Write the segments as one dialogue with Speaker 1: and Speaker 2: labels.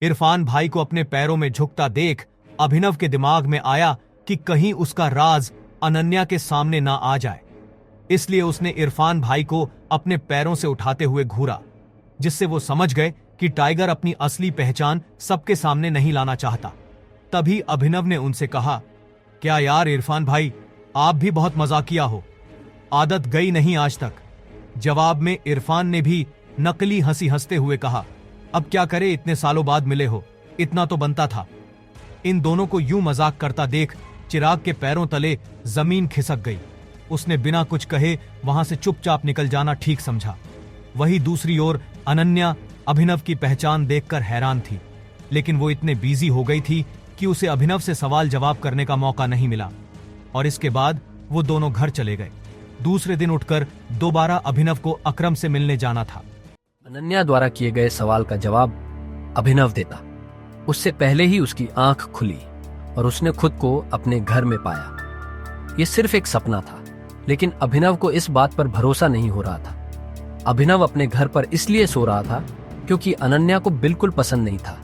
Speaker 1: इरफान भाई को अपने पैरों में झुकता देख अभिनव के दिमाग में आया कि कहीं उसका राज अनन्या के सामने ना आ जाए। इसलिए उसने इरफान भाई को अपने पैरों से उठाते हुए घूरा, जिससे वो समझ गए कि टाइगर अपनी असली पहचान सबके सामने नहीं लाना चाहता। तभी अभिनव ने उनसे कहा, क्या यार इरफान भाई, आप भी बहुत मजाकिया हो, आदत गई नहीं आज तक। जवाब में इरफान ने भी नकली हंसी हंसते हुए कहा, अब क्या करे, इतने सालों बाद मिले हो, इतना तो बनता था। इन दोनों को यूं मजाक करता देख चिराग के पैरों तले जमीन खिसक गई। उसने बिना कुछ कहे वहां से चुपचाप निकल जाना ठीक समझा। वही दूसरी ओर अनन्या अभिनव की पहचान देखकर हैरान थी, लेकिन वो इतने बिजी हो गई थी कि उसे अभिनव से सवाल जवाब करने का मौका नहीं मिला। और इसके बाद वो दोनों घर चले गए। दूसरे दिन उठकर दोबारा अभिनव को अकरम से मिलने जाना था।
Speaker 2: अनन्या द्वारा किए गए सवाल का जवाब अभिनव देता। उससे पहले ही उसकी आंख खुली और उसने खुद को अपने घर में पाया। ये सिर्फ एक सपना था, लेकिन अभिनव को इस बात पर भरोसा नहीं हो रहा था। अभिनव अपने घर पर इसलिए सो रहा था क्योंकि अनन्या को बिल्कुल पसंद नहीं था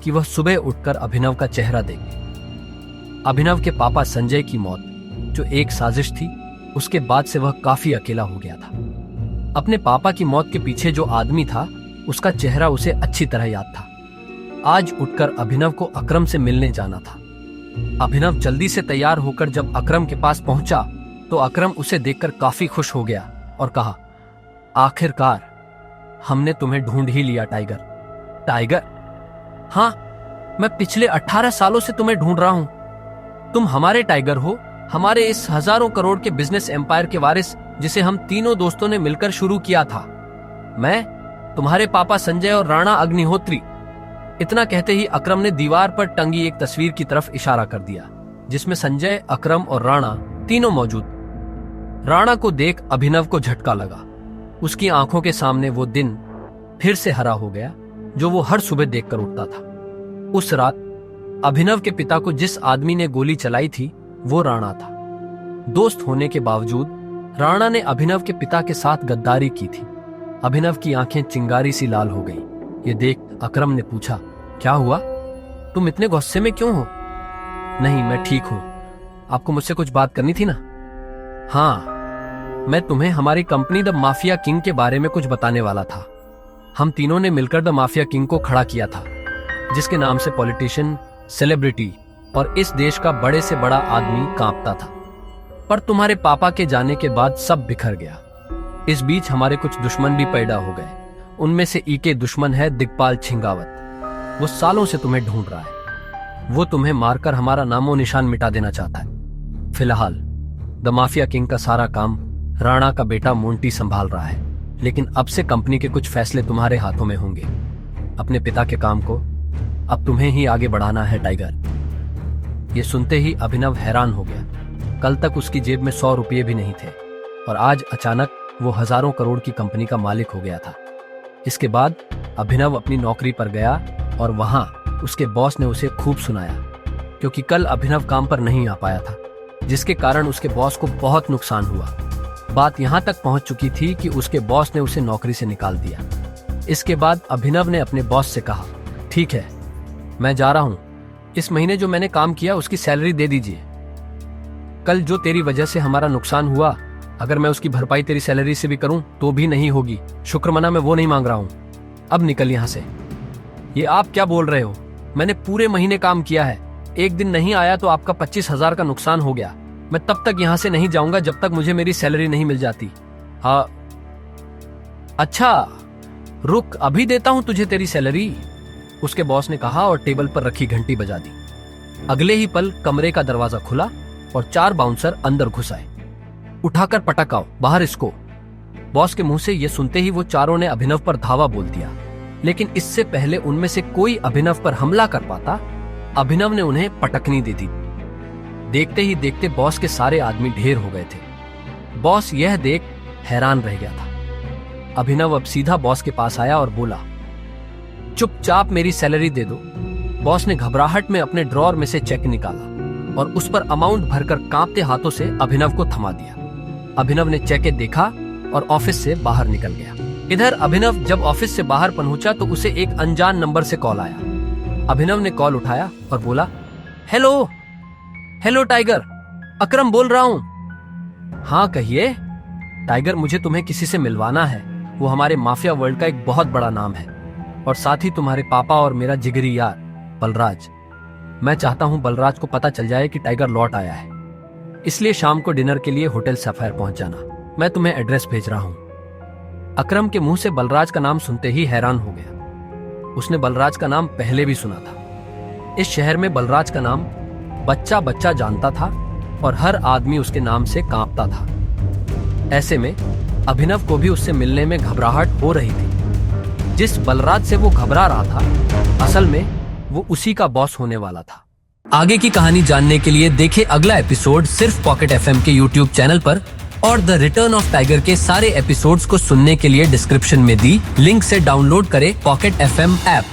Speaker 2: कि वह सुबह उठकर अभिनव का चेहरा देखे। अभिनव के पापा संजय की मौत, जो एक साजिश थी, उसके बाद से वह काफी अकेला हो गया था। अपने पापा की मौत के पीछे जो आदमी था, उसका चेहरा उसे अच्छी तरह याद था। आज उठकर अभिनव को अकरम से मिलने जाना था। अभिनव जल्दी से तैयार होकर जब अकरम के पास पहुंचा तो अकरम उसे देखकर काफी खुश हो गया और कहा, आखिरकार हमने तुम्हें ढूंढ ही लिया टाइगर। टाइगर? हाँ, मैं पिछले 18 सालों से तुम्हें ढूंढ रहा हूं। तुम हमारे टाइगर हो, हमारे इस हजारों करोड़ के बिजनेस एम्पायर के वारिस, जिसे हम तीनों दोस्तों ने मिलकर शुरू किया था। मैं, तुम्हारे पापा संजय और राणा अग्निहोत्री। इतना कहते ही अकरम ने दीवार पर टंगी एक तस्वीर की तरफ इशारा कर दिया, जिसमें संजय, अकरम और राणा तीनों मौजूद। राणा को देख अभिनव को झटका लगा। उसकी आंखों के सामने वो दिन फिर से हरा हो गया जो वो हर सुबह देखकर उठता था। उस रात अभिनव के पिता को जिस आदमी ने गोली चलाई थी, वो राणा था। दोस्त होने के बावजूद राणा ने अभिनव के पिता के साथ गद्दारी की थी। अभिनव की आंखें चिंगारी सी लाल हो गईं। ये देख अकरम ने पूछा, क्या हुआ? तुम इतने गुस्से में क्यों हो? नहीं, मैं ठीक हूं। आपको मुझसे कुछ बात करनी थी ना? हाँ, मैं तुम्हें हमारी कंपनी द माफिया किंग के बारे में कुछ बताने वाला था। हम तीनों ने मिलकर द माफिया किंग को खड़ा किया था, जिसके नाम से पॉलिटिशियन, सेलिब्रिटी और इस देश का बड़े से बड़ा आदमी कांपता था। पर तुम्हारे पापा के जाने के बाद सब बिखर गया। इस बीच हमारे कुछ दुश्मन भी पैदा हो गए। उनमें से एक दुश्मन है दिग्पाल छिंगावत। वो सालों से तुम्हें ढूंढ रहा है। वो तुम्हें मारकर हमारा नामो निशान मिटा देना चाहता है। फिलहाल द माफिया किंग का सारा काम राणा का बेटा मोंटी संभाल रहा है, लेकिन अब से कंपनी के कुछ फैसले तुम्हारे हाथों में होंगे। अपने पिता के काम को अब तुम्हें ही आगे बढ़ाना है टाइगर। ये सुनते ही अभिनव हैरान हो गया। कल तक उसकी जेब में 100 रुपये भी नहीं थे और आज अचानक वो हजारों करोड़ की कंपनी का मालिक हो गया था। इसके बाद अभिनव अपनी नौकरी पर गया और वहां उसके बॉस ने उसे खूब सुनाया, क्योंकि कल अभिनव काम पर नहीं आ पाया था, जिसके कारण उसके बॉस को बहुत नुकसान हुआ। बात यहां तक पहुंच चुकी थी कि उसके बॉस ने उसे नौकरी से निकाल दिया। इसके बाद अभिनव ने अपने बॉस से कहा, ठीक है, मैं जा रहा हूं। इस महीने जो मैंने काम किया उसकी सैलरी दे दीजिए। कल जो तेरी वजह से हमारा नुकसान हुआ, अगर मैं उसकी भरपाई तेरी सैलरी से भी करूं तो भी नहीं होगी। शुक्रमना मैं वो नहीं मांग रहा हूं। अब निकल यहां से। ये आप क्या बोल रहे हो? मैंने पूरे महीने काम किया है। एक दिन नहीं आया तो आपका 25,000 का नुकसान हो गया। मैं तब तक यहां से नहीं जाऊंगा जब तक मुझे मेरी सैलरी नहीं मिल जाती। हाँ, अच्छा, रुक, अभी देता हूं तुझे तेरी सैलरी, उसके बॉस ने कहा और टेबल पर रखी घंटी बजा दी। अगले ही पल कमरे का दरवाजा खुला और 4 बाउंसर अंदर घुस आए। उठाकर पटकाओ, बाहर इसको। बॉस के मुंह से यह सुनते ही वो चारों ने अभिनव पर धावा बोल दिया, लेकिन इससे पहले उनमें से कोई अभिनव पर हमला कर पाता, अभिनव ने उन्हें पटकनी दे दी। देखते ही देखते बॉस के सारे आदमी ढेर हो गए थे। बॉस यह देख हैरान रह गया था। अभिनव अब सीधा बॉस के पास आया और बोला, चुपचाप मेरी सैलरी दे दो। बॉस ने घबराहट में अपने ड्रॉर में से चेक निकाला और उस पर अमाउंट भरकर कांपते हाथों से अभिनव को थमा दिया। अभिनव ने चेक देखा और ऑफिस से बाहर निकल गया। इधर अभिनव जब ऑफिस से बाहर पहुंचा तो उसे एक अनजान नंबर से कॉल आया। अभिनव ने कॉल उठाया और बोला, हेलो हेलो टाइगर, अकरम बोल रहा हूं। हाँ कहिए। टाइगर, मुझे तुम्हें किसी से मिलवाना है। वो हमारे माफिया वर्ल्ड का एक बहुत बड़ा नाम है और साथ ही तुम्हारे पापा और मेरा जिगरी यार बलराज। मैं चाहता हूं बलराज को पता चल जाए कि टाइगर लौट आया है, इसलिए शाम को डिनर के लिए होटल सफायर पहुंच जाना। मैं तुम्हें एड्रेस भेज रहा हूं। अकरम के मुंह से बलराज का नाम सुनते ही हैरान हो गया। उसने बलराज का नाम पहले भी सुना था। इस शहर में बलराज का नाम बच्चा बच्चा जानता था और हर आदमी उसके नाम से कांपता था। ऐसे में अभिनव को भी उससे मिलने में घबराहट हो रही थी। जिस बलराज से वो घबरा रहा था, असल में वो उसी का बॉस होने वाला था। आगे की कहानी जानने के लिए देखें अगला एपिसोड सिर्फ पॉकेट एफएम के यूट्यूब चैनल पर, और द रिटर्न ऑफ टाइगर के सारे एपिसोड्स को सुनने के लिए डिस्क्रिप्शन में दी लिंक से डाउनलोड करें पॉकेट एफएम ऐप।